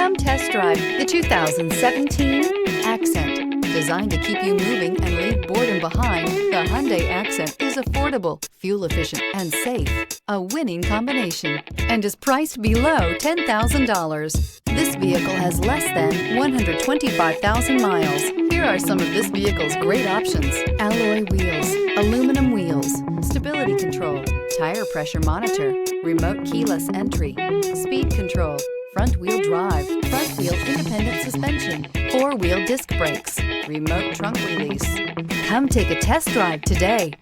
Come test drive the 2017 Accent. Designed to keep you moving and leave boredom behind, the Hyundai Accent is affordable, fuel-efficient, and safe. A winning combination, and is priced below $10,000. This vehicle has less than 125,000 miles. Here are some of this vehicle's great options: alloy wheels, aluminum wheels, stability control, tire pressure monitor, remote keyless entry, speed control, front wheel drive, front wheel independent suspension, four-wheel disc brakes, remote trunk release. Come take a test drive today.